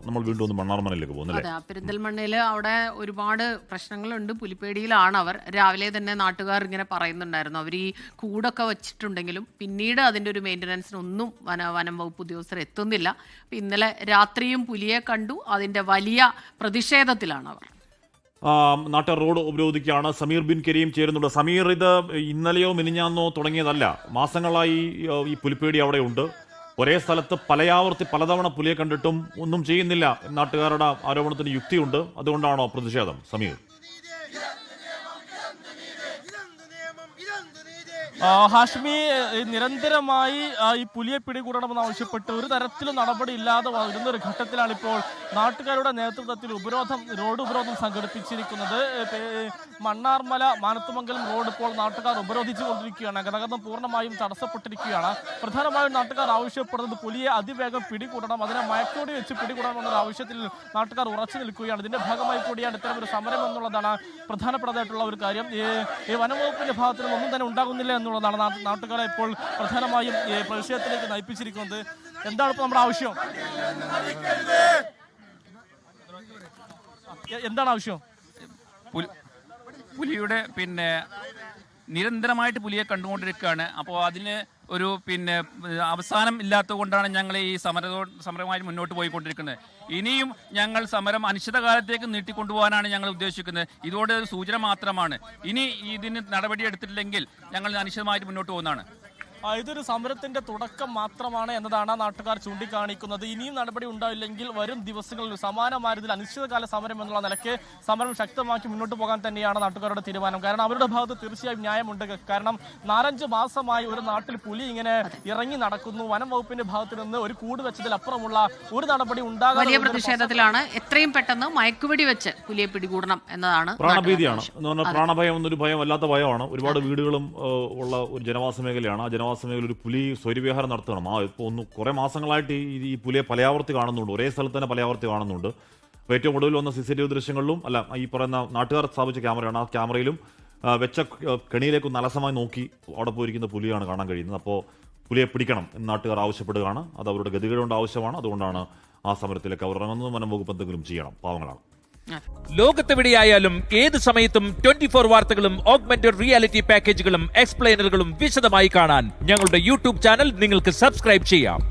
നമ്മൾ വീണ്ടും ഒന്ന് മണ്ണാർമലയിലേക്ക് പോകുന്നല്ലേ? അതെ, പെരിന്തൽമണ്ണയിൽ അവിടെ ഒരുപാട് പ്രശ്നങ്ങളുണ്ട്. പുലിപ്പേടിയിലാണ് അവർ. രാവിലെ തന്നെ നാട്ടുകാർ ഇങ്ങനെ പറയുന്നുണ്ടായിരുന്നു, അവർ ഈ കൂടൊക്കെ വെച്ചിട്ടുണ്ടെങ്കിലും പിന്നീട് അതിൻ്റെ ഒരു മെയിൻ്റനൻസിനൊന്നും വനം വകുപ്പ് ഉദ്യോഗസ്ഥർ എത്തുന്നില്ല. ഇന്നലെ രാത്രിയും പുലിയെ കണ്ടു. അതിൻ്റെ വലിയ പ്രതിഷേധത്തിലാണ് അവർ. നാട്ടുകാർ റോഡ് ഉപരോധിക്കുകയാണ്. സമീർ ബിൻ കരീം ചേരുന്നുണ്ട്. സമീർ, ഇത് ഇന്നലെയോ മിനിഞ്ഞാന്നോ തുടങ്ങിയതല്ല, മാസങ്ങളായി ഈ പുലിപ്പേടി അവിടെ ഉണ്ട്. ഒരേ സ്ഥലത്ത് പലതവണ പുലിയെ കണ്ടിട്ടും ഒന്നും ചെയ്യുന്നില്ല. നാട്ടുകാരുടെ ആരോപണത്തിന് യുക്തിയുണ്ട്. അതുകൊണ്ടാണോ പ്രതിഷേധം, സമീർ? ഹാഷ്മി, നിരന്തരമായി ഈ പുലിയെ പിടികൂടണമെന്ന് ആവശ്യപ്പെട്ട് ഒരു തരത്തിലും നടപടി ഇല്ലാതെ വരുന്ന ഒരു ഘട്ടത്തിലാണ് ഇപ്പോൾ നാട്ടുകാരുടെ നേതൃത്വത്തിൽ റോഡ് ഉപരോധം സംഘടിപ്പിച്ചിരിക്കുന്നത്. മണ്ണാർമല മാനത്തുമംഗലം റോഡ് ഇപ്പോൾ നാട്ടുകാർ ഉപരോധിച്ചുകൊണ്ടിരിക്കുകയാണ്. ഗതാഗതം പൂർണ്ണമായും തടസ്സപ്പെട്ടിരിക്കുകയാണ്. പ്രധാനമായും നാട്ടുകാർ ആവശ്യപ്പെടുന്നത് പുലിയെ അതിവേഗം പിടികൂടണം, അതിനെ മയക്കോടി വെച്ച് പിടികൂടണം എന്നൊരു ആവശ്യത്തിൽ നാട്ടുകാർ ഉറച്ചു നിൽക്കുകയാണ്. ഇതിന്റെ ഭാഗമായി കൂടിയാണ് ഇത്തരമൊരു സമരം എന്നുള്ളതാണ് പ്രധാനപ്പെട്ടതായിട്ടുള്ള ഒരു കാര്യം. ഈ വനംവകുപ്പിന്റെ ഭാഗത്തു നിന്നൊന്നും തന്നെ ഉണ്ടാകുന്നില്ല എന്നുള്ളതാണ് നാട്ടുകാരെ ഇപ്പോൾ പ്രധാനമായും പ്രതിഷേധത്തിലേക്ക് നയിപ്പിച്ചിരിക്കുന്നത്. എന്താണ് ഇപ്പോൾ നമ്മുടെ ആവശ്യം? എന്താണ് ആവശ്യം? പുലിയുടെ നിരന്തരമായിട്ട് പുലിയെ കണ്ടുകൊണ്ടിരിക്കുകയാണ്. അപ്പോൾ അതിന് ഒരു അവസാനം ഇല്ലാത്തത് കൊണ്ടാണ് ഞങ്ങൾ ഈ സമരമായി മുന്നോട്ട് പോയിക്കൊണ്ടിരിക്കുന്നത്. ഇനിയും ഞങ്ങൾ സമരം അനിശ്ചിതകാലത്തേക്ക് നീട്ടിക്കൊണ്ടുപോകാനാണ് ഞങ്ങൾ ഉദ്ദേശിക്കുന്നത്. ഇതോടെ ഒരു സൂചന മാത്രമാണ്. ഇനി ഇതിന് നടപടി എടുത്തിട്ടില്ലെങ്കിൽ ഞങ്ങൾ അനിശ്ചിതമായിട്ട് മുന്നോട്ട് പോകുന്നതാണ്. ഇതൊരു സമരത്തിന്റെ തുടക്കം മാത്രമാണ് എന്നതാണ് നാട്ടുകാർ ചൂണ്ടിക്കാണിക്കുന്നത്. ഇനിയും നടപടി ഉണ്ടായില്ലെങ്കിൽ വരും ദിവസങ്ങളിൽ സമാനമായതിൽ അനിശ്ചിതകാല സമരം എന്നുള്ള നിലയ്ക്ക് സമരം ശക്തമാക്കി മുന്നോട്ട് പോകാൻ തന്നെയാണ് നാട്ടുകാരുടെ തീരുമാനം. കാരണം അവരുടെ ഭാഗത്ത് തീർച്ചയായും ന്യായമുണ്ട്. കാരണം 4-5 മാസമായി ഒരു നാട്ടിൽ പുലി ഇങ്ങനെ ഇറങ്ങി നടക്കുന്നു. വനം വകുപ്പിന്റെ ഭാഗത്ത് നിന്ന് ഒരു കൂട് വെച്ചതിലപ്പുറമുള്ള ഒരു നടപടി ഉണ്ടാകാൻ വലിയ പ്രതിഷേധത്തിലാണ്. എത്രയും പെട്ടെന്ന് മയക്കുവെടി വെച്ച് പുലിയെ പിടികൂടണം എന്നതാണ്. പ്രാണഭീതിയാണ് എന്ന് പറഞ്ഞാൽ, പ്രാണഭയം എന്നൊരു ഭയം വല്ലാത്ത ഭയമാണ്. ഒരുപാട് വീടുകളും ഉള്ള ഒരു ജനവാസ മേഖലയാണ്. ആ ജനവാസ മേഖല ഒരു പുലി സ്വൈര്യവിഹാരം നടത്തണം. ഇപ്പോൾ കുറെ മാസങ്ങളായിട്ട് ഈ പുലിയെ പലയാവർത്തി കാണുന്നുണ്ട്. ഒരേ സ്ഥലത്ത് തന്നെ പലയാവർത്തി കാണുന്നുണ്ട്. അപ്പോൾ ഏറ്റവും ഒടുവിൽ വന്ന CCTV ദൃശ്യങ്ങളിലും ഈ പറയുന്ന നാട്ടുകാർ സ്ഥാപിച്ച ക്യാമറയാണ്. ആ ക്യാമറയിലും വെച്ച കെണിയിലേക്ക് ഒന്ന് അലസമായി നോക്കി അവിടെ പോയിരിക്കുന്ന പുലിയാണ് കാണാൻ കഴിയുന്നത്. അപ്പോൾ പുലിയെ പിടിക്കണം എന്ന് നാട്ടുകാർ ആവശ്യപ്പെടുകയാണ്. അത് അവരുടെ ഗതികളുടെ ആവശ്യമാണ്. അതുകൊണ്ടാണ് ആ സമരത്തിലേക്ക് അവർ ഇറങ്ങുന്നത്. വനം വകുപ്പ് എന്തെങ്കിലും ചെയ്യണം, പാവങ്ങളാണ്. ലോകത്തെവിടെയായാലും ഏത് സമയത്തും 24 വാർത്തകളും ഓഗ്മെന്റഡ് റിയാലിറ്റി പാക്കേജുകളും എക്സ്പ്ലെയിനറുകളും വിശദമായി കാണാൻ ഞങ്ങളുടെ YouTube ചാനൽ നിങ്ങൾക്ക് സബ്സ്ക്രൈബ് ചെയ്യാം.